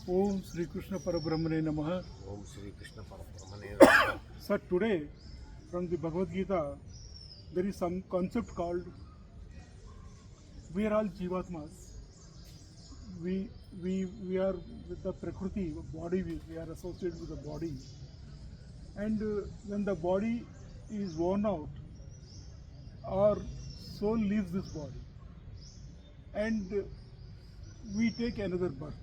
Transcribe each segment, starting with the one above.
Om Sri Krishna Parabrahmane Namaha. Om Sri Krishna Parabrahmane Namaha. Sir, today from the Bhagavad Gita, there is some concept called we are all Jivatmas. We are with the Prakriti, body, we are associated with the body. And when the body is worn out, our soul leaves this body. And we take another birth.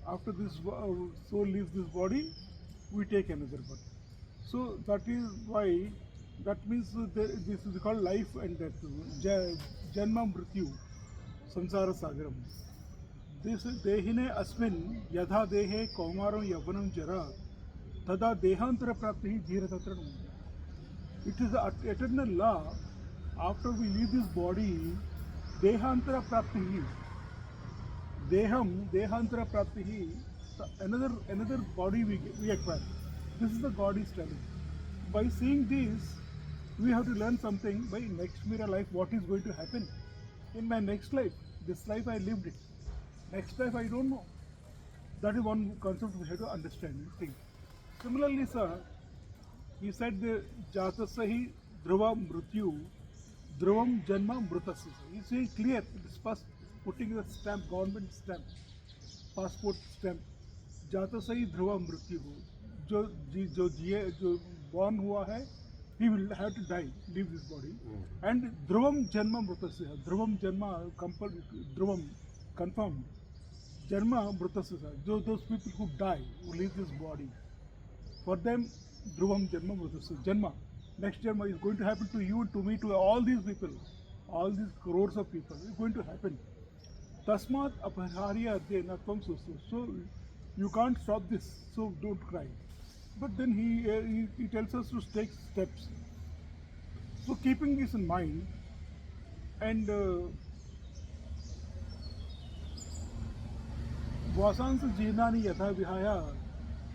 After this soul leaves this body, we take another birth. So that is why, that means this is called life and death. Janma Mrityu, Samsara Sagaram. This dehine asmin yadha dehe kaumaram yavanam jara tada dehantara prapti dhira tatra. It is the eternal law. After we leave this body, dehantara prapti. Dehantara prapti, another body we acquire. This is the God is telling. By seeing this, we have to learn something. By next mirror life, what is going to happen in my next life? This life I lived it. Next life I don't know. That is one concept we have to understand and think. Similarly, sir, he said the Jatasahi Dhruva Mrityu, Dhruvam Janma Mrutasya. He is saying clear. It is first putting the stamp, government stamp, passport stamp. Jatasahi Dhruva Mrityu. जो born हुआ है, he will have to die, leave this body. And Dhruvam Janma Mrutasya. Dhruvam Janma, Dhruvam, confirmed. Janma Mrutasya. Those people who die, who leave this body, for them, Dhruvam Janma Mrutasya. Janma. Next Janma is going to happen to you, to me, to all these people, all these crores of people. It's going to happen. Tasmat apharya adhe natvam sustu. So you can't stop this. So don't cry. But then he tells us to take steps. So keeping this in mind, and वासांस जीर्णानि यथा विहाय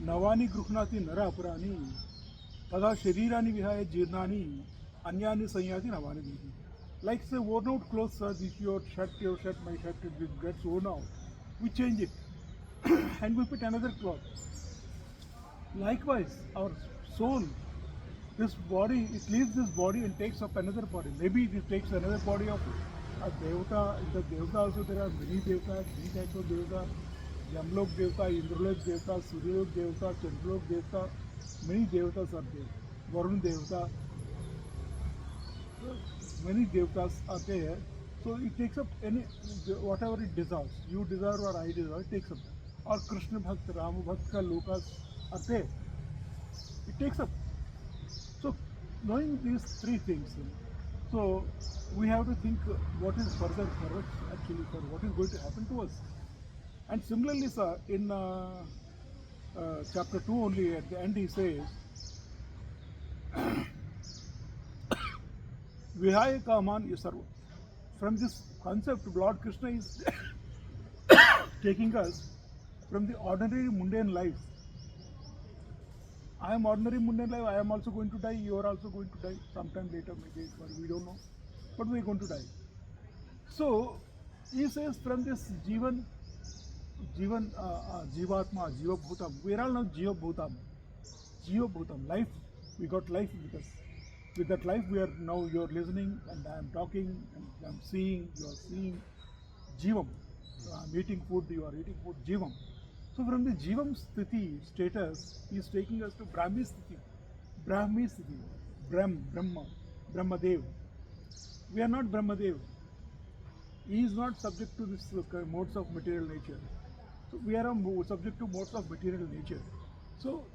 नवानि गृह्णाति नर अपरानि तथा शरीरानि विहाय जीर्णानि अन्यानि संयाति नवानि दीति. Like say worn out clothes, sir, this your shirt, my shirt, it gets worn out. We change it and we put another cloth. Likewise, our soul, this body, it leaves this body and takes up another body. Maybe it takes another body of a Devata. In the Devata also there are many Devatas, many types of Devata. Yamlok Devata, Indralok Devata, Suryalok Devata, Chandralok Devata. Many Devatas are there. Varun Devata. Many Devatas are there. So it takes up any, whatever it desires. You desire or I desire, it takes up. Or Krishna Bhakta, Rama Bhakta, Lokas are there. It takes up. So knowing these three things, so we have to think what is further for us, actually, for what is going to happen to us. And similarly, sir, in chapter 2 only, at the end he says, Vihaya Kaman Yasarva. From this concept, Lord Krishna is taking us from the ordinary mundane life. I am ordinary mundane life, I am also going to die, you are also going to die sometime later, maybe, but we don't know. But we are going to die. So, he says from this Jivatma, Jiva Bhutam, we are all now Jiva Bhutam, life, we got life with us. With that life, we are now, you are listening, and I am talking, and I am seeing, you are seeing. Jivam. I am eating food, you are eating food. Jivam. So from the Jivam Sthiti status, he is taking us to Brahmi Sthiti. Brahma, Brahmadev. We are not Brahmadev. He is not subject to this modes of material nature. So we are subject to modes of material nature. So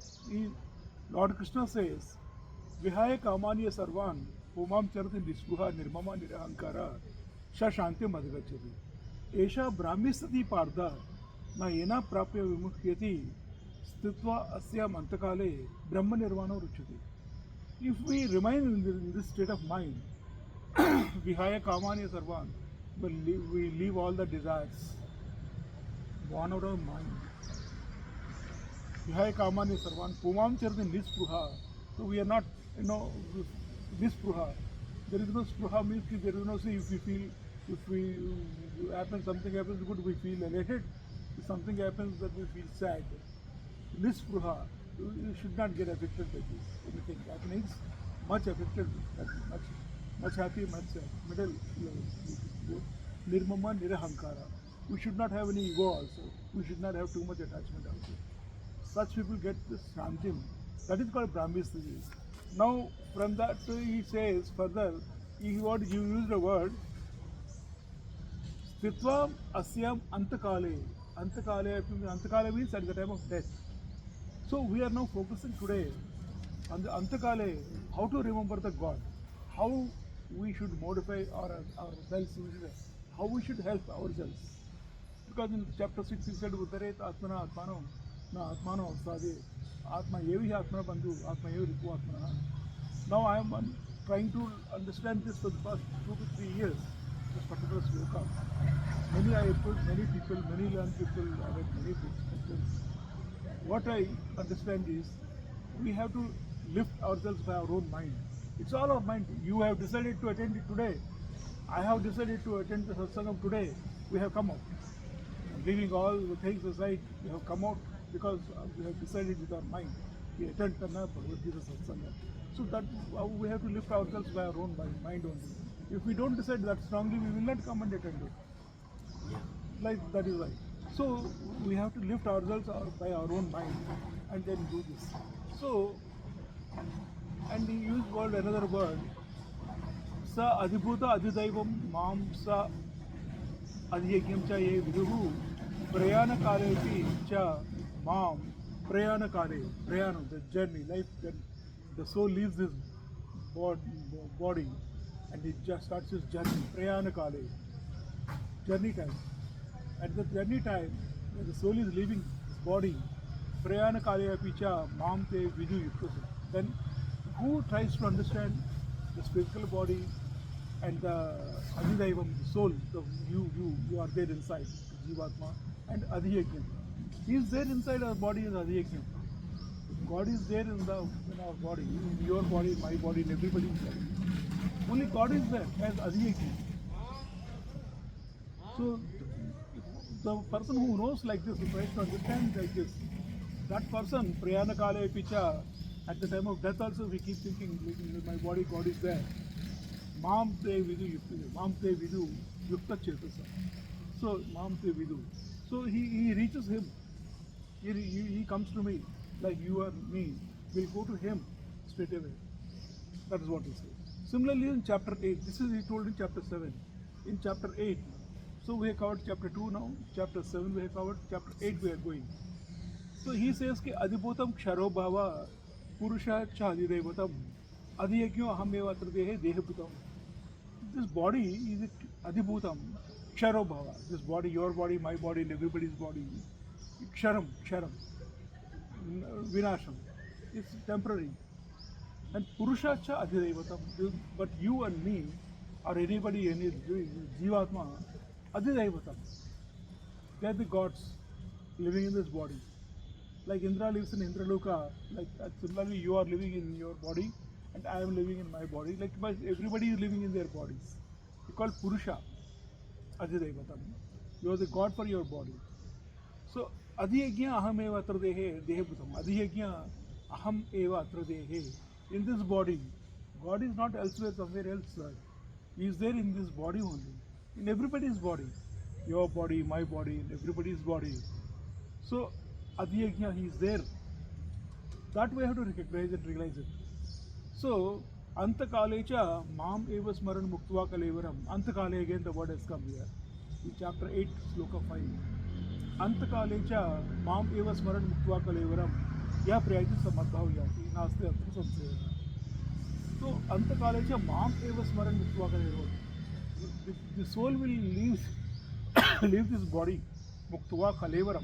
Lord Krishna says, Vihaya Kamanya Sarvan, Pumam Charati Nispruha Nirmama Nirahankara, Shashanti Madhagachati. Esha Brahmisati Pardha, Na Yena Prapya Vimukhyati, Stitva Asya Mantakale, Brahma Nirvana Ruchati. If we remain in this state of mind, Vihaya Kamanya Sarvan, we leave all the desires born out of mind. Vihaya Kamanya Sarvan, Pumam Charati Nispruha. So we are not, Nispruha. There is no spruha, means there is no, say, if we feel, if we happen, something happens good, we feel elated. If something happens that we feel sad, nispruha, you should not get affected by this. Anything happenings, much affected, much happy, much sad. Middle level. Nirmama nirahankara. We should not have any ego also. We should not have too much attachment also. Such people get this shantim. That is called Brahmi Sthiti. Now, from that he says further, he used the word Stitvam Asyam Antakale. Antakale means at the time of death. So we are now focusing today on the Antakale, how to remember the God, how we should modify ourselves, how we should help ourselves. Because in chapter 6 he said, Uddaret Atmana Atmano, Na Atmano Sade, Atma Yevi Atmana Bandhu, Atma Yevi Ripu Atmana. Now I am trying to understand this for the past 2 to 3 years, this particular sloka. Many people, many learned people, I read many books. What I understand is, we have to lift ourselves by our own mind. It's all our mind. You have decided to attend it today. I have decided to attend the satsangam today. We have come out. Leaving all the things aside, we have come out because we have decided with our mind. We attend Karna Bhagavad Gita satsangam. So that we have to lift ourselves by our own mind only. If we don't decide that strongly, we will not come and attend it. Like that is right. So we have to lift ourselves by our own mind and then do this. So, and he used another word, Sa Adhibhuta Adhidaivam Mam Sa Adhyagyam Cha Ye Viduhu Prayana Kalepi Cha Mam Prayana Kale. Prayana, the journey, life journey. The soul leaves this body and it just starts its journey. Prayana Kale. Journey time. At the journey time, when the soul is leaving this body, Prayana Kalya Picha Mam Te Vidu Yukta. Then who tries to understand the physical body and the Adhidaivam, the soul, you are there inside, Jivatma, and Adhyagyam. He is there inside our body as Adhyagyam. God is there in our body, in your body, my body, in everybody's body. Only God is there as Adhyagyam. So the person who knows like this, who tries to understand like this, that person, Prayana Kale Picha, at the time of death also we keep thinking, my body, God is there. Mam Te Vidu Yukta, Mam Te Vidu Yukta Chetasa. So, Mam Te Vidu. So he reaches him. He comes to me, like you or me. We'll go to him straight away. That is what he says. Similarly in chapter 8, this is he told in chapter 7. In chapter 8, so we have covered chapter 2 now, chapter 7 we have covered, chapter 8 we are going. So he says कि अधिभूतम क्षरो भावा पुरुषा च अधिदेवतम अधियज्ञो अहमेव अत्र देहे देहभूतम. This body is अधिभूतम क्षरो Bhawa. This body, your body, my body, and everybody's body, ksharam, vinasham. It's temporary. And purusha cha adhidevatam. But you and me, or anybody, any jivatma, adhidevatam. They are the gods living in this body. Like Indra lives in Indraloka, like similarly you are living in your body and I am living in my body. Like everybody is living in their bodies. It's called Purusha, Adhidevatam. You are the God for your body. So, Adhiyagya aham eva atra dehe dehebhutam. Adhiyagya aham eva atra dehe. In this body, God is not elsewhere, somewhere else. He is there in this body only. In everybody's body. Your body, my body, in everybody's body. So, Adhiyagya, he is there. That we have to recognize and realize it. So, Antakalecha Mam eva smaran muktva kalevaram. Antakale, again the word has come here. In chapter 8, sloka 5. Antakalecha Mam eva smaran muktva kalevaram. Ya prayati samadbhav yati. Naste atra samsaya. So, Antakalecha Mam eva smaran muktva kalevaram. The soul will leave this body. Muktva kalevaram.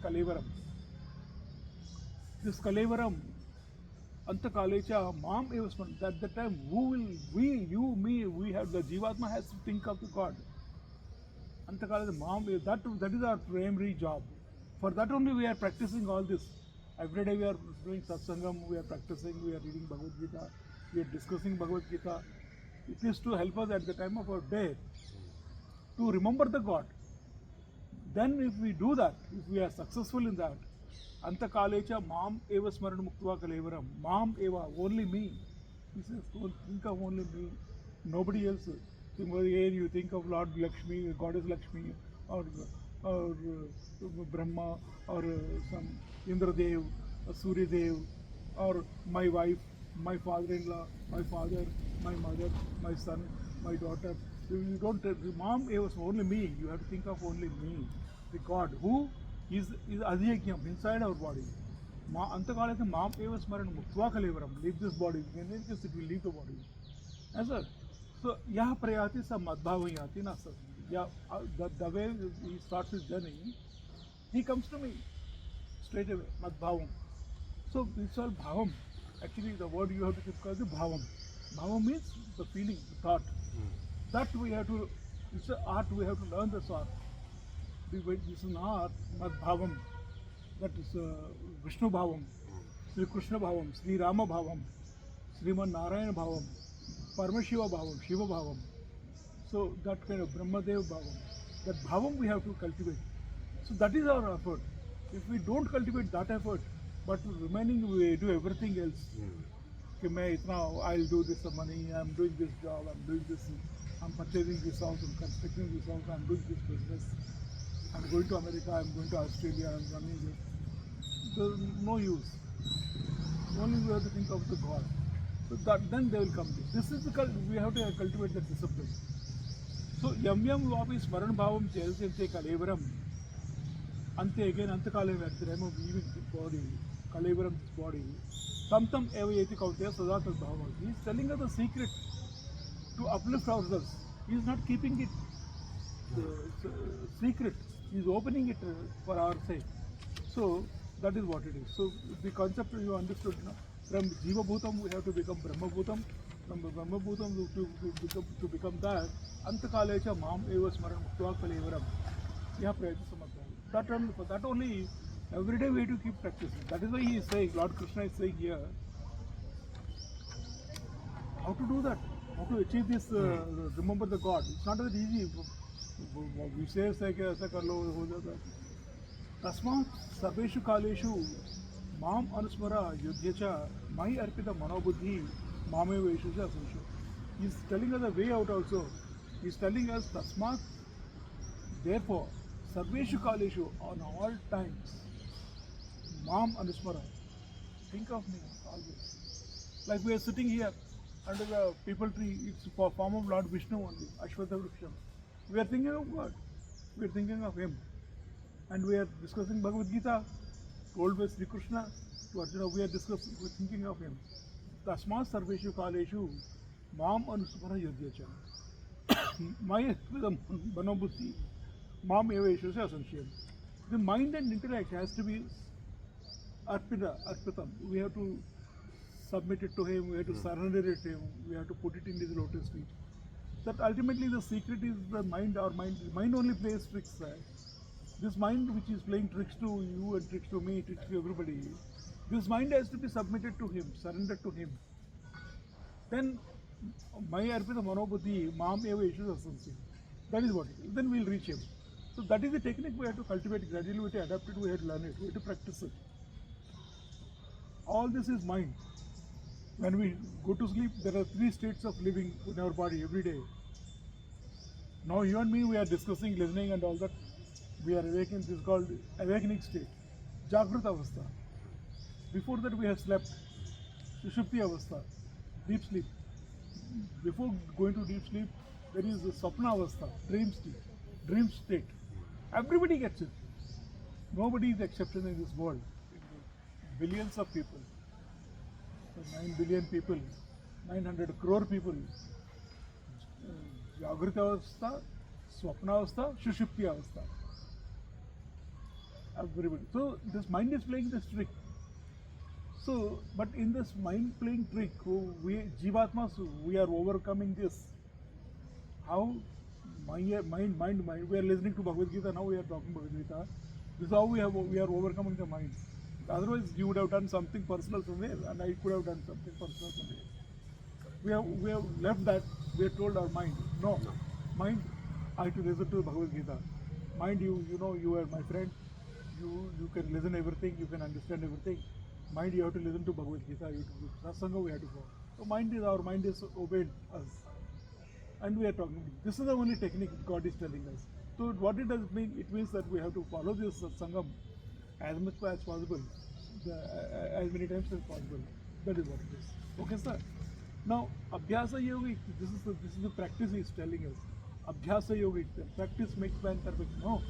Kalevaram. This Kalevaram, Antakalecha, Mam Evasman, at the time, who will, we, you, me, we have, the Jivatma has to think of the God. Antakalecha, Mam, that is our primary job. For that only we are practicing all this. Every day we are doing satsangam, we are practicing, we are reading Bhagavad Gita, we are discussing Bhagavad Gita. It is to help us at the time of our death to remember the God. then if we do that, if we are successful in that, Antakalecha Mam Eva Smaran Muktva Kalevaram, Mam Eva, only me. He says, don't think of only me, nobody else. Again, you think of Lord Lakshmi, Goddess Lakshmi, or Brahma, or some Indradev, or Surya Dev, or my wife, my father-in-law, my father, my mother, my son, my daughter. You don't, Mom, it was only me. You have to think of only me. The God who is Adhyakyam inside our body. Antakalata Mam Eva Smaran Muktva Kalevaram. Leave this body. When it will leave the body. And sir, so Yah Prayati sa Madbhavayati na sir. Yeah, the way he starts his journey, he comes to me straight away, Madbhavam. So it's all Bhavam. Actually, the word you have to keep called the Bhavam. Bhavam means the feeling, the thought. That we have to, it's an art, we have to learn this art. This is an art, Madbhavam. That is Vishnu Bhavam, Sri Krishna Bhavam, Sri Rama Bhavam, Sriman Narayana Bhavam, Paramashiva Bhavam, Shiva Bhavam. So that kind of Brahmadev Bhavam. That Bhavam we have to cultivate. So that is our effort. If we don't cultivate that effort, but remaining we do everything else. I'll do this money, I'm doing this job, I'm doing this, I'm purchasing this house, I'm constructing this house, I'm doing this business, I'm going to America, I'm going to Australia, I'm running this. There's no use. Only we have to think of the God. So that then they will come. This is the we have to cultivate the discipline. So yam vapi smaran bhavam chelsente kalevaram. Ante again antakale at the time of leaving the body, kalevaram this body. Tam evayeti kautya sadatat bhava. He is telling us the secret to uplift ourselves. He is not keeping it secret. He is opening it for our sake. So that is what it is. So the concept you understood now. From Jiva Bhutam we have to become Brahma Bhutam. From Brahma Bhutam to become that Antakalecha Mam Eva Smaran Muktva Kalevaram. Yeah, for that only every day we have to keep practicing. That is why he is saying, Lord Krishna is saying here, how to do that? How to achieve this, remember the God. It's not that easy. We say, Tasmat Sabeshu Kaleshu Mam Anusmara Yudhyacha Mai Arpita Manobuddhi Mame Veshuja Asenshu. He is telling us the way out also. He is telling us Tasmat, therefore, Sarveshu Kaleshu, on all times, Mam Anusmara. Think of me always. Like we are sitting here under the people tree, it's for form of Lord Vishnu only, Ashwatha Vriksham. We are thinking of God. We are thinking of Him. And we are discussing Bhagavad Gita, told by Sri Krishna to Arjuna. We are discussing, we are thinking of Him. Tasma Sarveshu Kaleshu Mam Anusmara Yudhyacha. Maya Manobuddhi Mam Eva Yeshusya Asanshayam. The mind and intellect has to be arpitam. We have to submit it to Him, we have to surrender it to Him, we have to put it in His lotus feet. That ultimately the secret is the mind. Our mind only plays tricks. This mind which is playing tricks to you and tricks to me, tricks to everybody, this mind has to be submitted to Him, surrendered to Him. Then, Maya Arpita Manobuddhi, Mam Eva Yeshusya Asanshayam. That is what it is. Then we will reach Him. So that is the technique we have to cultivate gradually, we have to adapt it, we have to learn it, we have to practice it. All this is mind. When we go to sleep, there are 3 states of living in our body every day. Now you and me, we are discussing, listening and all that. We are awakened, this is called awakening state. Jagruta Avastha. Before that we have slept. Sushupti Avastha, deep sleep. Before going to deep sleep, there is the Sapna Avastha, dream state. Everybody gets it. Nobody is the exception in this world. Billions of people. 9 billion people, 900 crore people. Jagrita Avastha, Swapna Avastha, Sushupti Avastha. Everybody. So this mind is playing this trick. So, but in this mind playing trick, we Jivatmas, we are overcoming this. How? Mind. We are listening to Bhagavad Gita, now we are talking Bhagavad Gita. This is how we are overcoming the mind. Otherwise, you would have done something personal somewhere, and I could have done something personal somewhere. We have left that. We have told our mind, no, mind, I have to listen to Bhagavad Gita. Mind you, you know, you are my friend. You can listen everything, you can understand everything. Mind you have to listen to Bhagavad Gita, you have to Satsanga we have to go. So our mind is obeyed us. And we are talking. This is the only technique God is telling us. So what it does mean? It means that we have to follow this Satsangam as much as possible, as many times as possible. That is what it is. Okay, sir. Now, Abhyasa Yogic, this is the practice he is telling us. Abhyasa Yogic, practice makes man perfect. No.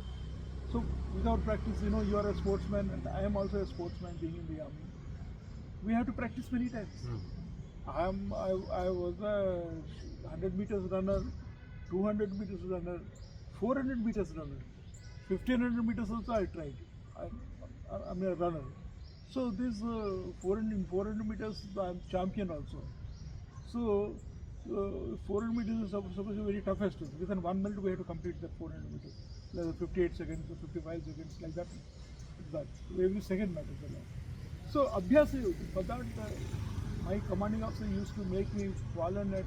So without practice, you know, you are a sportsman and I am also a sportsman being in the army. We have to practice many times. I was a 100 meters runner, 200 meters runner, 400 meters runner, 1500 meters also I tried. I'm a runner. So this 400 meters I'm champion also. So 400 meters is supposed to be very toughest. Within 1 minute we have to complete that 400 meters. Like 58 seconds, 55 seconds, like that. Every second matters a lot. So Abhyasa Yoga, for that my commanding officer used to make me fallen at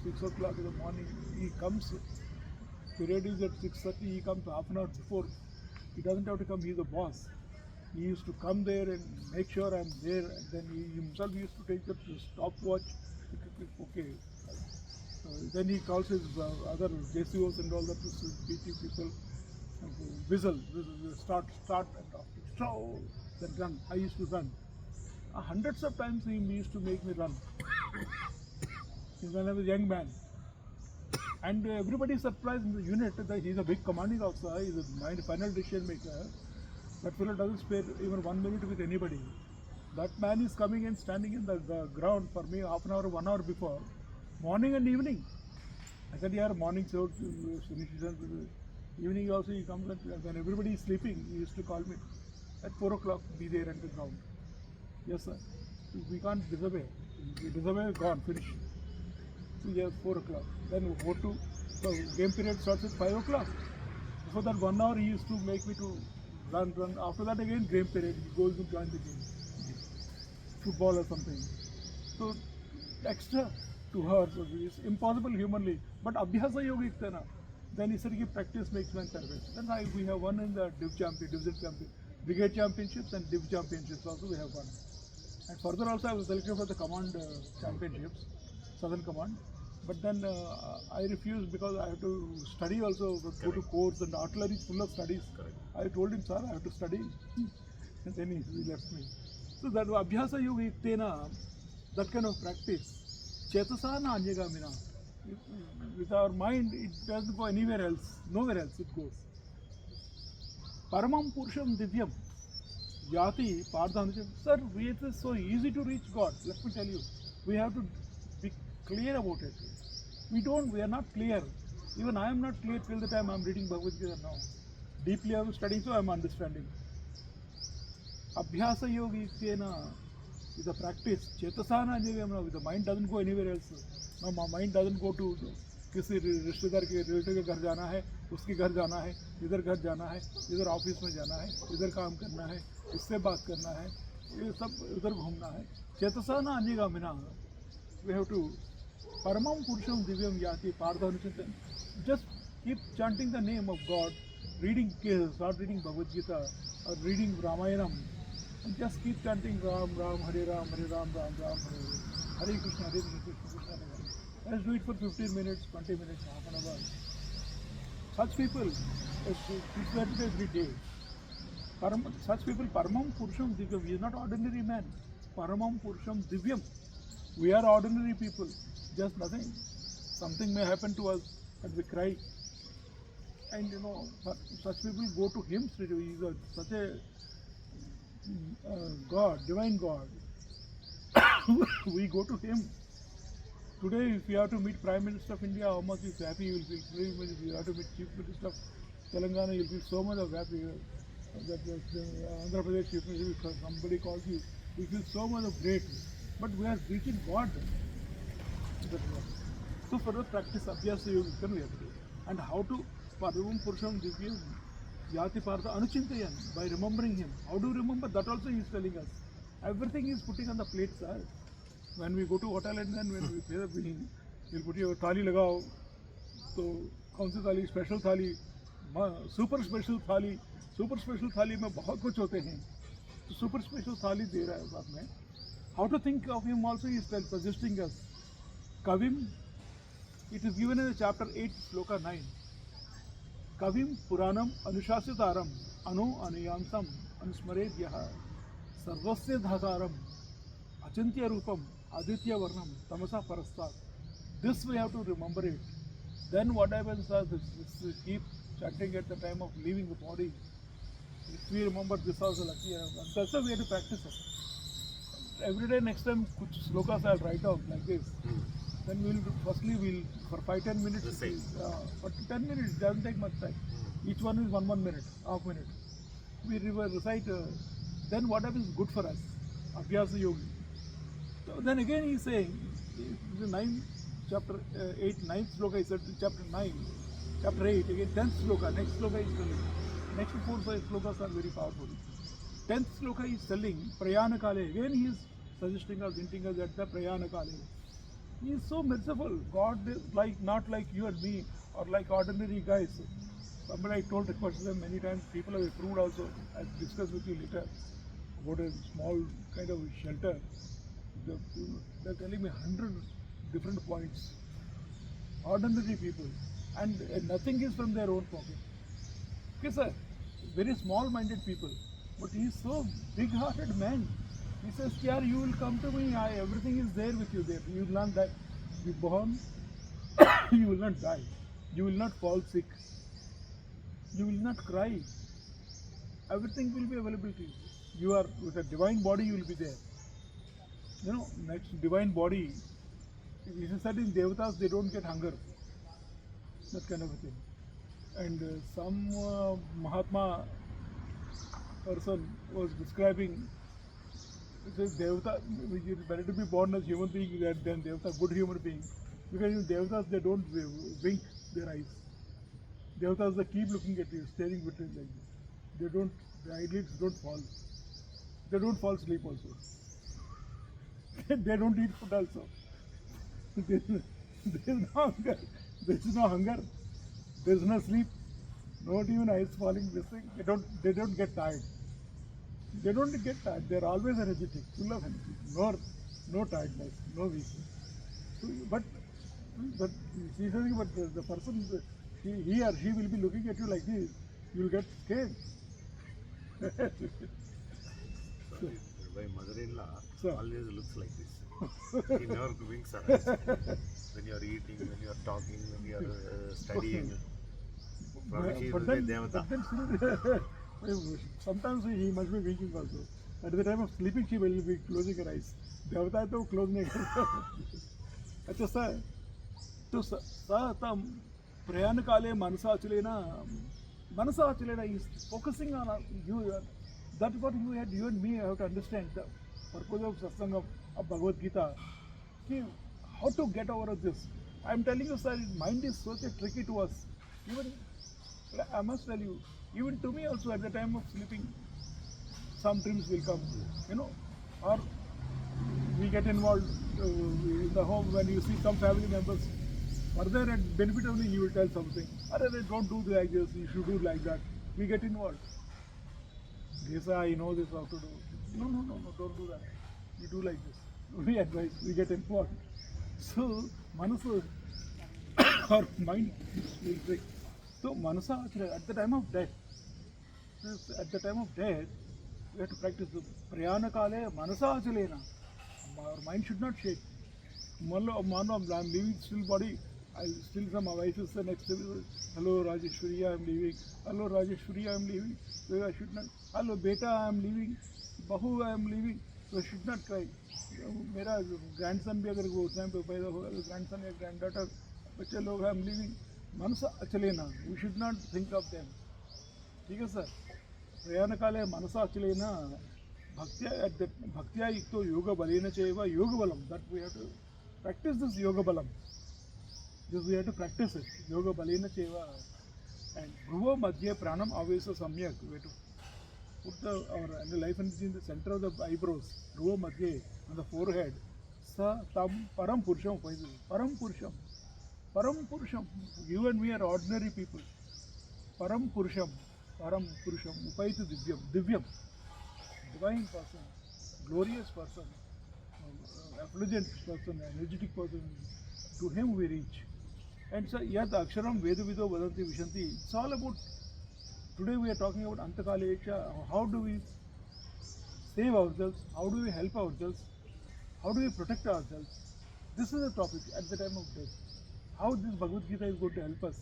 6 o'clock in the morning. He comes, period is at 6:30, he comes half an hour before. He doesn't have to come, he's the boss. He used to come there and make sure I'm there, and then he himself used to take the stopwatch. Okay. Then he calls his other JCOs and all that to PT people. Whistle, start, and so then run. I used to run. Hundreds of times he used to make me run. When I was a young man. And everybody is surprised in the unit that he's a big commanding officer, he's a final decision maker. That fellow doesn't spare even 1 minute with anybody. That man is coming and standing in the ground for me half an hour, 1 hour before, morning and evening. I said, yeah, morning so finish. Evening also he comes and when everybody is sleeping, he used to call me at 4 o'clock, be there at the ground. Yes, sir. We can't disobey. If we disobey, gone, finish. So yes, 4 o'clock. Then we go to, so game period starts at 5 o'clock. Before that 1 hour he used to make me to run. After that again game period, he goes to join the game. Football or something. So extra 2 hours is impossible humanly. But Abhyasa Yoga Iktana, then he said practice makes man perfect. Then we have won in the division champion, brigade championships and div championships also we have won. And further also I was selected for the command championships, Southern Command. But then I refused because I have to study also, go to course, and artillery is full of studies. Correct. I told him, sir, I have to study. And then he left me. So that Abhyasa Yoga Iktena, that kind of practice, Chetasana Anyagamina. With our mind, it doesn't go anywhere else, nowhere else it goes. Paramam Purusham Divyam Yati Pardhanajam. Sir, it is so easy to reach God. Let me tell you, we have to be clear about it. We are not clear. Even I am not clear till the time I am reading Bhagavad Gita now. Deeply I am studying, so I am understanding. Abhyasa Yoga Iktena is a practice. Chetasana Anyagamina, the mind doesn't go anywhere else. No, my mind doesn't go to किसी रिश्तेदार के relative के घर जाना है, उसके घर जाना है, इधर घर जाना है, इधर ऑफिस में जाना है, इधर काम करना है, इससे बात करना है, ये सब इधर घूमना है. चेतसा ना अन्यगामिना. We have to Paramam Purusham Divyam Yati Pardhanuchintan. Just keep chanting the name of God, start reading Bhagavad Gita or reading Ramayanam, and just keep chanting Ram Ram Hare Ram Hare Ram Ram Ram Hare Krishna Krishna Krishna. Let's do it for 15 minutes, 20 minutes, half an hour. Such people, it's every day. Such people, Paramam Purusham Divyam. We are not ordinary man. Paramam Purusham Divyam. We are ordinary people. Just nothing. Something may happen to us and we cry. And you know, such people go to him straight away. He is such a God, divine God. We go to him. Today, if you have to meet Prime Minister of India, how much is happy you will feel. Today, if you have to meet Chief Minister of Telangana, you will feel so much of happy. That Andhra Pradesh Chief Minister, somebody calls you, you feel so much of great. But we are reaching God. So for the practice, Abhyasa Yoga, we have to do. And how to Paramam Purusham Divyam Yati Partha Anuchintayan, by remembering him. How do you remember? That also he is telling us. Everything is putting on the plate, sir. When we go to hotel and then when we pay the bill, he'll put your thali lagao. So, kaun si thali? Special thali. Super special थाली में बहुत कुछ होते हैं, तो super special थाली दे रहा है साथ में. How to think of him also is suggesting us. कविम, it is given in the chapter 8 sloka 9. Kavim Puranam Anushasitaram Anu Anuyamsam Anusmaredyah Sarvasya Dhataram Achintya Rupam Aditya Varnam Tamasa Parastat. This we have to remember it. Then what happens is this keep chanting at the time of leaving the body. If we remember this also lucky, that's why we have to practice it. Every day next time kuch slokas I'll write down like this. Then we'll for 5-10 minutes. For 10 minutes it doesn't take much time. Each one is 1 minute, half minute. We recite. Then what happens is good for us. Abhyasa yogi. So then again he is saying, the 9th chapter 8, 9th sloka is said in chapter 9, chapter 8 again 10th sloka. Next sloka is telling. Next 4-5 slokas are very powerful. 10th sloka is telling Prayana Kale. Again he is suggesting us, hinting us at the Prayana Kale. He is so merciful. God is not like you and me or like ordinary guys. Somebody I told them many times, people have approved also. I'll discuss with you later about a small kind of shelter. They're telling me 100 different points. Ordinary people. And nothing is from their own pocket. Okay, sir. Very small-minded people. But he is so big-hearted man. He says, Kyar, you will come to me, everything is there with you there. You will not die. Be born, you will not die. You will not fall sick. You will not cry. Everything will be available to you. You are, with a divine body, you will be there. You know, next divine body, it is said in Devatas, they don't get hunger. That kind of a thing. And some Mahatma person was describing, it says Devata, it is better to be born as human being than Devata, good human being. Because in Devatas, they don't wink their eyes. Devatas, they keep looking at you, staring at you like this. The eyelids don't fall. They don't fall asleep also. They don't eat food also. There is no hunger. There is no hunger. There is no sleep. Not even eyes falling. This thing. They don't get tired. They don't get tired. They are always energetic, full of energy. No tiredness, no weakness. So, but she says, but the person, he or she will be looking at you like this. You will get scared. My mother-in-law Sir. always looks like this. She never winks her eyes. When you are eating, when you are talking, when you are studying. Probably she will be Devata. But then sometimes he must be winking also. At the time of sleeping, she will be closing her eyes. Devata है तो close नहीं करता. अच्छा sir, तो sir प्रयाण काले मनसा अचलेना is focusing on you. That's what you and me have to understand the purpose of satsang of Bhagavad Gita. How to get over this? I am telling you, sir, mind is so tricky to us. Even I must tell you, even to me also at the time of sleeping, some dreams will come, or we get involved in the home when you see some family members. Further, at benefit only, you will tell something. They don't do like this, you should do like that. We get involved. Yes, I know this, how to do. No, don't do that. You do like this. We advise, we get involved. So, Manasu, our mind will break. So, Manasa, at the time of death, we have to practice the Prayana Kale, Manasa Achalena. Our mind should not shake. I'm leaving still body. My wife is the next day. Hello Rajeshwari, I am leaving. Hello Rajeshwari, I am leaving. So I should not. Hello Beta, I am leaving. Bahu, I am leaving. So I should not cry. मेरा grandson भी अगर वो उस time पे पैदा होगा, grandson या granddaughter, बच्चे लोग I am leaving. Mansa अचलेना. We should not think of them. ठीक है सर. प्रयाण काले मनसा अचलेना. भक्त्या युक्तो योग बलेन चैव योग बलम. That we have to practice this yoga balam. This we have to practice it. Yoga balena cheva. And Bhuva Madhya Pranam Avesa Samyak. We have to put our life energy in the center of the eyebrows. Bhuva Madhya on the forehead. Sa Tam Param Pursham. Param Pursham. Param Pursham. You and me are ordinary people. Param Purusham, Upaitu Divyam, divine person, glorious person, effulgent person, energetic person, to him we reach. And so, yad aksharam vedavido vadanti vishanti, it's all about, today we are talking about Antakalecha, how do we save ourselves, how do we help ourselves, how do we protect ourselves. This is the topic at the time of death. How this Bhagavad Gita is going to help us.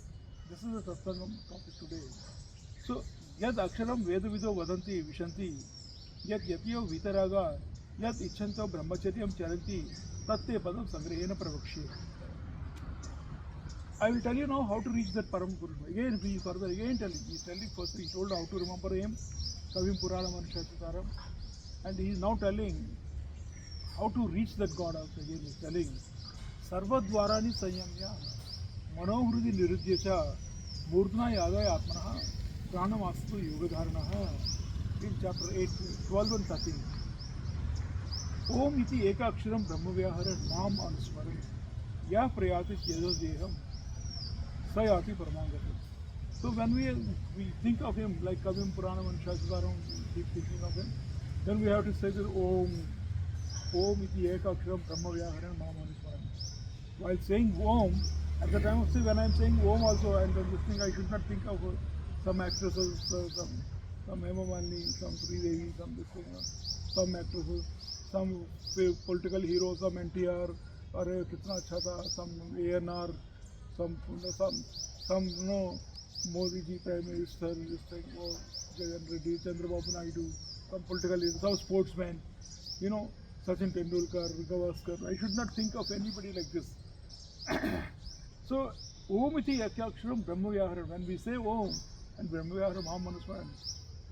This is the Satsangam topic today. So, yad aksharam vedavido vadanti vishanti, yad yatiyo vitaraga, yad icchanto brahmacharyam charanti, tatte padam sangrahena pravakshye. I will tell you now how to reach that Param Purusha. Again, we further again tell you. He is telling first, he told how to remember him, Kavim Purana Manushatataram, and he is now telling how to reach that God also. Again, he is telling Sarvadvarani Sanyamya Manohrudi Nirudhyacha Murdna Yadaya Atmanaha Pranamastu Yogadharanaha in chapter 8, 12 and 13. Om iti eka aksharam brahmavyaharan mam anusmaran ya prayati yedo deham sayati paramangati. So when we think of him like Kavim Puranam and Shastharam, we keep thinking of him, then we have to say that Om iti eka aksharam brahmavyaharan mam anusmaran. While saying Om, at the time of say when I am saying Om also, and then this thing I should not think of some actresses, some Hema Malini, some Sridevi, some this thing, some actresses, some political heroes, some NTR, or kitna acha tha, some ANR, some Modi ji Prime Minister, this thing, or Jagan Reddy, Chandrababu Naidu, some political leaders, some sportsmen, Sachin Tendulkar, Gavaskar. I should not think of anybody like this. So, Om iti yakyaksharam brahmavyaharam. When we say Om and brahmavyaharam Mam Anusmaran,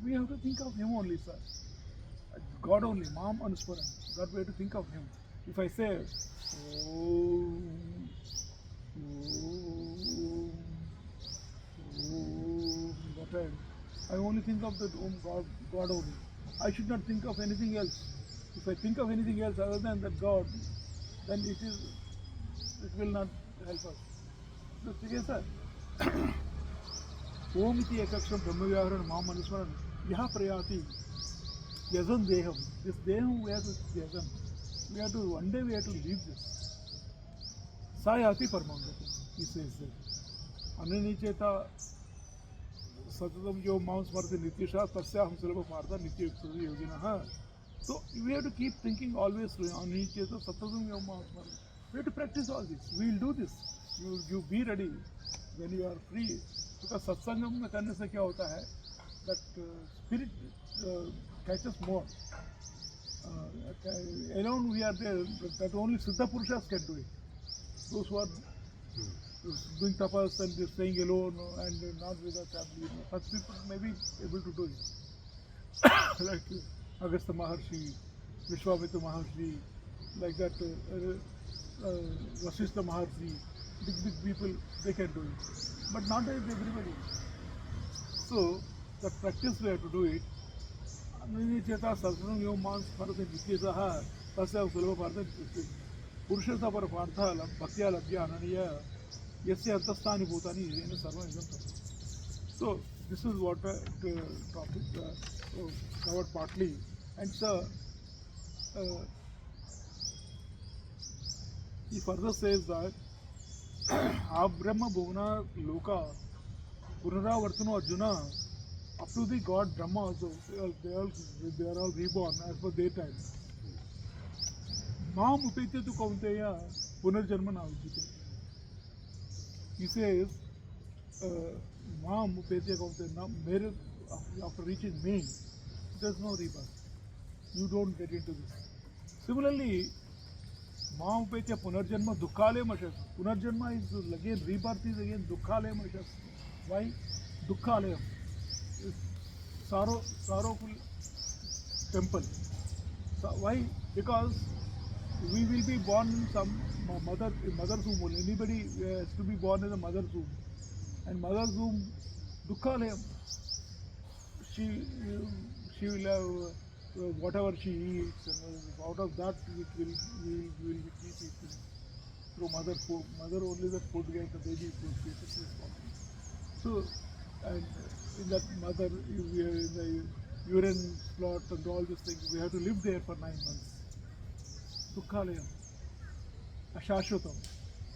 we have to think of him only, sir. God only, Mam Anusmaran. God, we have to think of him. If I say Om, Om, Om, what time? I only think of that Om, God only. I should not think of anything else. If I think of anything else other than that God, then it will not help us. So, yes, sir. Om iti ekaksharam brahmavyaharan mam anusmaran yaha prayati yazan deham. This deham we have to yazan. One day we have to leave this. Sayati paramangati. He says that. Ananicheta satatam yo mam smarti nityasha tasyaham sulabha martha nitya yukta yoginaha. So we have to keep thinking always Ananicheta satatam yo mam smarti. We have to practice all this. We will do this. You be ready when you are free. Because satsangam में करने से क्या होता है that spirit catches more. Alone we are there, that only Siddha Purushas can do it. Those who are doing tapas and staying alone and not with a family, such people may be able to do it. Like Agastya Maharshi, Vishwamitra Maharshi, like that Vasishtha Maharshi, big people, they can do it. But not everybody. So, the practice we have to do it. Ananicheta sasranam yo man smarate nityasaha tasya sulabha partha purushata par partha bhaktya labhya ananiya yasya antasthani bhutani yena sarvam idam tattva. So, this is what the topic covered partly. And so, he further says that Brahma Bhuvana Loka Punaravartano Arjuna, up to the god Brahma also, they are all reborn as per their time. Mam upete tu kaunteya punarjanma na ujjite. He says, Mam upete kaunteya, after reaching me, there is no rebirth. You don't get into this. Similarly, Mam upete punarjanma dukkale mashas. Punarjanma is again, rebirth is again dukkale mashas. Why? Dukkhalayam. Sorrowful temple. So why? Because we will be born in some mother's womb. Anybody has to be born in a mother's womb. And mother's womb, Dukkhalayam. She will have whatever she eats, and out of that we will keep eating. Through mother food. Mother only the food gets the baby food. So and in that mother, we are in the urine plot and all these things. We have to live there for 9 months. Dukhalayam, Ashashvatam.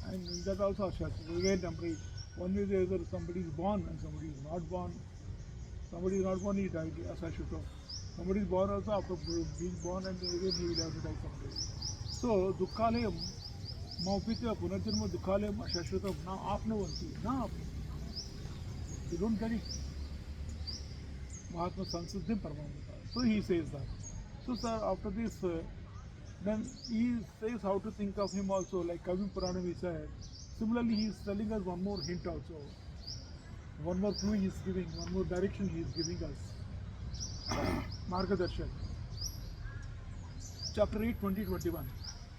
And in that also Ashashvatam. Again, temporary. One is either somebody is born and somebody is not born. Somebody is not born, he died, Ashashvatam. Somebody is born also after being born, and again he will have to die someday. So, Dukhalayam, Maupitya Punarjanma Dukhalayam Ashashvatam, na apnavanti, na apnavanti. You don't get it. Mahatma Sansiddhim Paramamrita. So he says that. So sir, after this, then he says how to think of him also, like Kavi Puranam he said. Similarly, he is telling us one more hint also. One more clue he is giving, one more direction he is giving us. Margadarshan. Chapter 8, 20-21.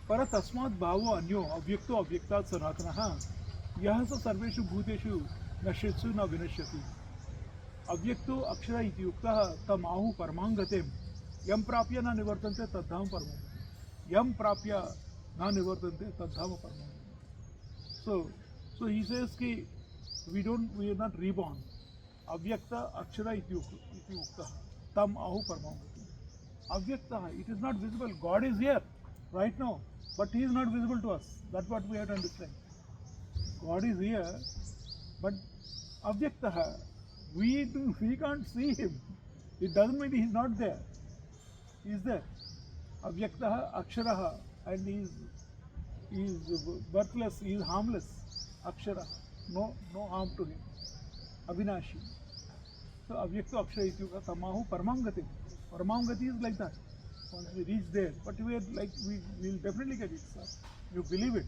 Para tasmat bhavo anyo avyakto avyaktat sanatanaha yahasa sarveshu bhuteshu नश्यत्सु न विनश्यति अव्यक्तो अक्षर इति उक्तः तम आहु परमांगतेम यम प्राप्य न निवर्तन्ते तद्धाम परमांगते यम प्राप्य न निवर्तन्ते तद्धाम परमांगते. So he says कि we are not reborn. अव्यक्त अक्षर इति उक्तः तम आहु परमांगते. अव्यक्त, it is not visible. God is here right now, but he is not visible to us. That's what we have to understand. God is here, but Avyaktaha, we can't see him. It doesn't mean he is not there. He is there. Avyaktaha Aksharaha, and he is birthless, he is harmless. Akshara, no harm to him. Avinashi. So Avyakta Akshara Ityuka Tamahu Paramangati. Paramangati is like that. Once we reach there, but we are like we will definitely get it, sir. You believe it.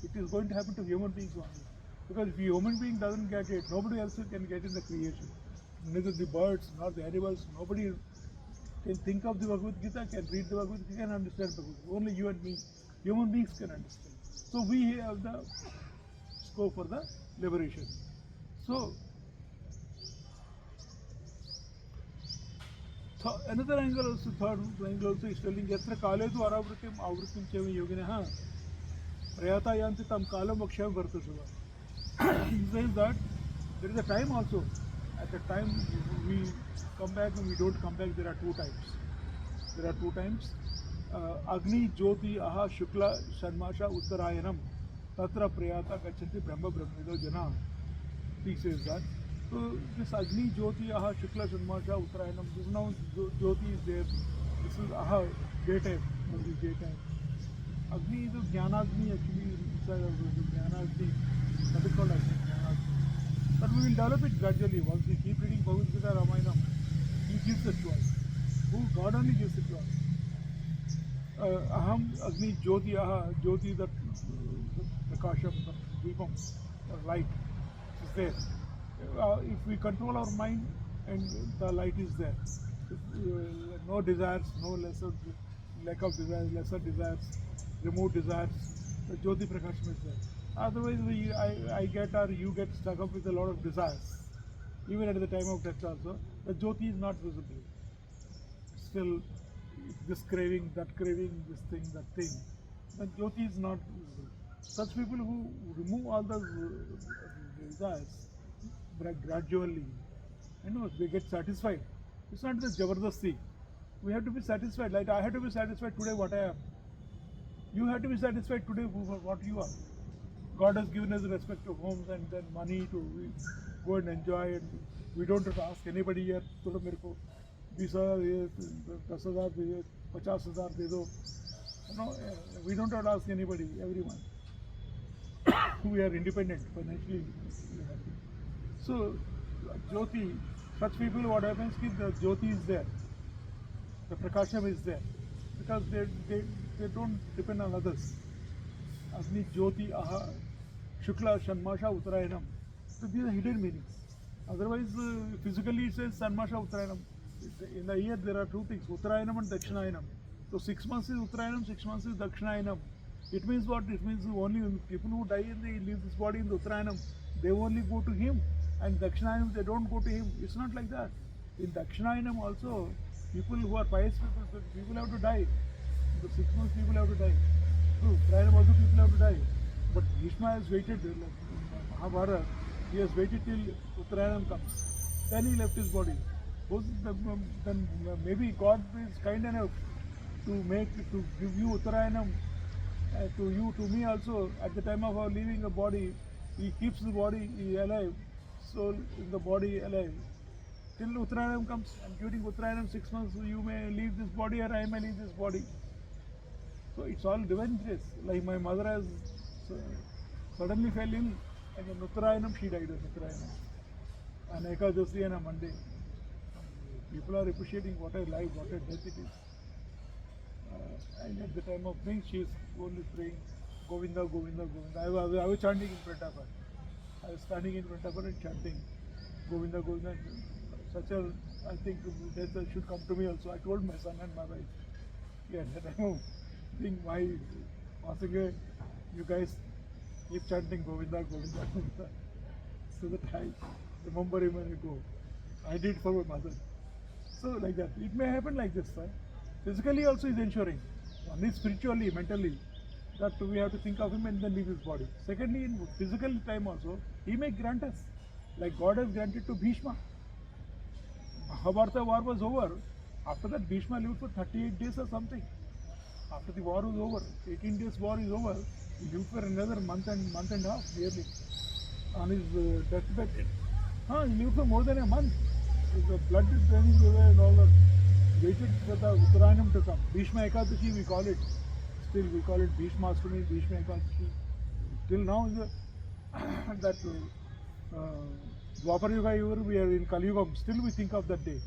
It is going to happen to human beings only. Because if a human being doesn't get it, nobody else can get in the creation. Neither the birds nor the animals, nobody can think of the Bhagavad Gita, can read the Bhagavad Gita, can understand Bhagavad Gita. Only you and me, human beings can understand. So we have the scope for the liberation. So another angle also, third angle also is telling Yatra Kaletu Aravritim Avritim Cheva Yoginaha Prayata Yanti Tam Kalam Aksham Vartasava. He says that there is a time also. At the time we come back and we don't come back, there are two times. Agni Jyoti Aha Shukla Shanmasha Uttarayanam Tatra Prayata Gachanti Brahma Brahmido Jana. He says that. So this Agni Jyoti Aha Shukla Shanmasha Uttarayanam, this now Jyoti is there. This is Aha, daytime, only daytime. Agni is a Jnanagni actually inside of the Jnanagni. That is called Agni. But we will develop it gradually. Once we keep reading Bhagavad Gita, Ramayana, he gives it to us. God only gives it to us. Aham Agni Jyoti Aha, Jyoti, the Prakasham, the Deepam, the light is there. If we control our mind and the light is there, no desires, no lack of desires, lesser desires, removed desires, the Jyoti Prakasham is there. Otherwise, I get or you get stuck up with a lot of desires. Even at the time of death also, the Jyoti is not visible. Still, this craving, that craving, this thing, that thing, the Jyoti is not visible. Such people who remove all those desires gradually, they get satisfied. It's not the Jabardasti. We have to be satisfied. Like I have to be satisfied today what I am. You have to be satisfied today for what you are. God has given us respect to homes and then money to go and enjoy, and we don't have to ask anybody here, चलो मेरे को 20,000 10,000 दे 50,000 दे दो. We don't have to ask anybody, everyone. We are independent financially. So Jyoti, such people, what happens is the Jyoti is there, the Prakasham is there, because they don't depend on others. Agni Jyoti Aha Shukla Shanmasha Uttarayanam. So these are hidden meanings. Otherwise, physically it says Shanmasha Uttarayanam. In the year there are two things, Uttarayanam and Dakshinayanam. So 6 months is Uttarayanam, 6 months is Dakshinayanam. It means what? It means only people who die and they leave this body in the Uttarayanam, they only go to him. And Dakshinayanam, they don't go to him. It's not like that. In Dakshinayanam also, people who are pious people have to die. In the 6 months people have to die. True, Uttarayanam also people have to die. But Bhishma has waited, like in Mahabharata, he has waited till Uttarayanam comes. Then he left his body. Then maybe God is kind enough to give you Uttarayanam to you, to me also. At the time of our leaving the body, He keeps the body alive, soul in the body alive. Till Uttarayanam comes, and during Uttarayanam 6 months, you may leave this body or I may leave this body. So it's all divine grace. Like my mother has suddenly fell ill, and on Uttarayanam she died on Uttarayanam. And Ekadasi and a Monday. People are appreciating what a life, what a death it is. And at the time of things, she is only praying, Govinda, Govinda, Govinda. I was chanting in front of her. I was standing in front of her and chanting, Govinda, Govinda. Such a, I think, death should come to me also. I told my son and my wife, yeah, at the time of thing, why passing away, you guys keep chanting Govinda, Govinda, Govinda. So that I remember him when I go. I did for my mother. So like that. It may happen like this, sir. Physically also is ensuring. One is spiritually, mentally, that we have to think of him and then leave his body. Secondly, in physical time also, he may grant us. Like God has granted to Bhishma. Mahabharata war was over. After that, Bhishma lived for 38 days or something. After the war was over, 18 days war is over, he lived for another month and a half nearly on his deathbed. He lived for more than a month. The blood is draining away and all that. Waited for the Uttarayanam to come. Bhishma Ekadashi we call it. Still we call it Bhishma Astami, Bhishma Ekadashi. Till now that Dwapar Yuga, we are in Kali Yuga, still we think of that day.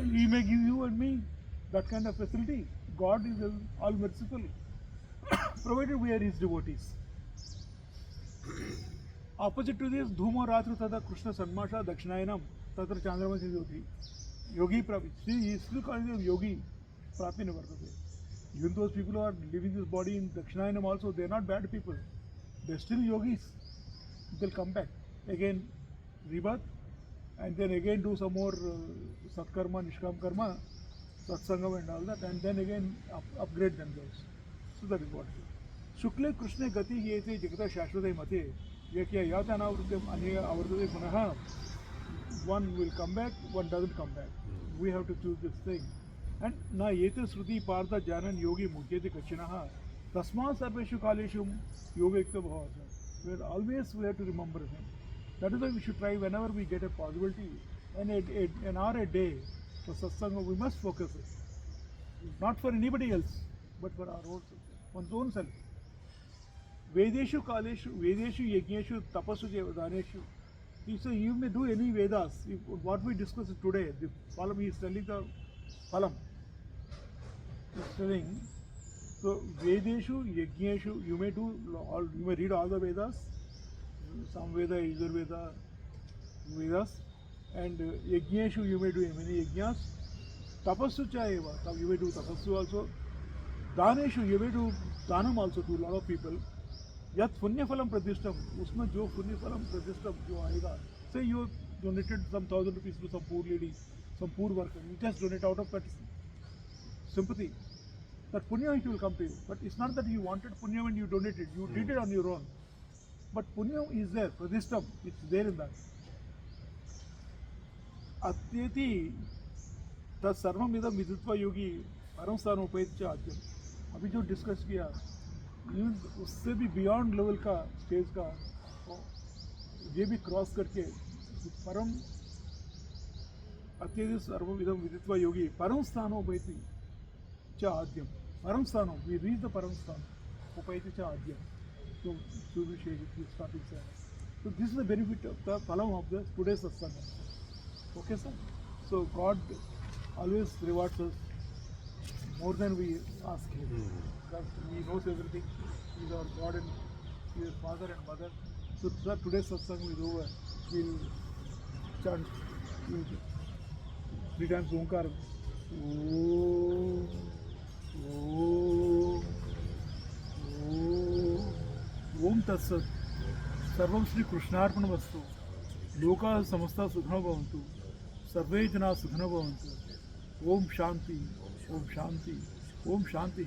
He may give you and me that kind of facility. God is all merciful, provided we are His devotees. Opposite to this, Dhuma Ratru Tada Krishna Sanmasha Dakshinayinam Tatra Chandramasi Yogi. Yogi Prapi. See, he is still calling them Yogi Prapi Nivartate. Even those people who are leaving this body in Dakshinayinam also, they are not bad people. They are still yogis. They'll come back. Again, rebirth, and then again do some more Satkarma, Nishkam Karma, Satsangam and all that, and then again upgrade themselves. So that is what it is. Shukle Krishna Gati Yete Jagata Shashvatai Mate Yakya Yatana Avartate Punaha. One will come back, one doesn't come back. We have to choose this thing. And na yete sruti partha janan yogi mujyate kachinaha tasma sarveshu kaleshu yoga ekta bhavasa. Always we have to remember him. That is why we should try whenever we get a possibility, and an hour a day for satsanga, we must focus it. Not for anybody else, but for our own self, one's own self. Vedeshu kaleshu, Vedeshu yajneshu, tapasu daneshu. So you may do any Vedas. What we discussed today, the Phalam, he is telling the Phalam. He is telling, so Vedeshu, Yajneshu, you may do all, you may read all the Vedas, some Veda, Yajurveda, Vedas, and Yajneshu, you may do many Yajnas. Tapassu Chayeva, you may do Tapassu also. Daneshu, you may do Danam also to a lot of people. Yat पुण्य फलम प्रतिष्ठम, उसमें जो पुण्य फलम प्रतिष्ठम जो आएगा, say you donated some 1,000 rupees to some poor lady, some poor worker, you just donate out of that sympathy, that punya it will come to you. But it's not that you wanted punya when you donated, you did it on your own. But punya is there, pradishtam, it's there in that. Atyeti tat sarvam idam vidutva yogi param sthan upayit cha adyam. अभी जो discuss किया, उससे भी beyond level का stage का ये भी cross करके परम अत्यधिक सर्वविधम विदित्वा योगी परम स्थानो उपैति च आद्यम. परम स्थानो, we reach the परम स्थान उपैति च आद्यम. So starting say. So this is the benefit of the phalam of the today's satsanga. Okay, sir. So God always rewards us more than we ask Him. Because He knows everything. He is our God and He is Father and Mother. So sir, today's satsang is over. We'll chant 3 times Omkar. Om, Om, Om. Om Tat Sat. Sarvam Shri Krishnarpana Vastu. Loka Samasta Sukhana Bhavantu. Sarve Jana Sukhana Bhavantu. Om Shanti. Om Shanti. Om Shanti.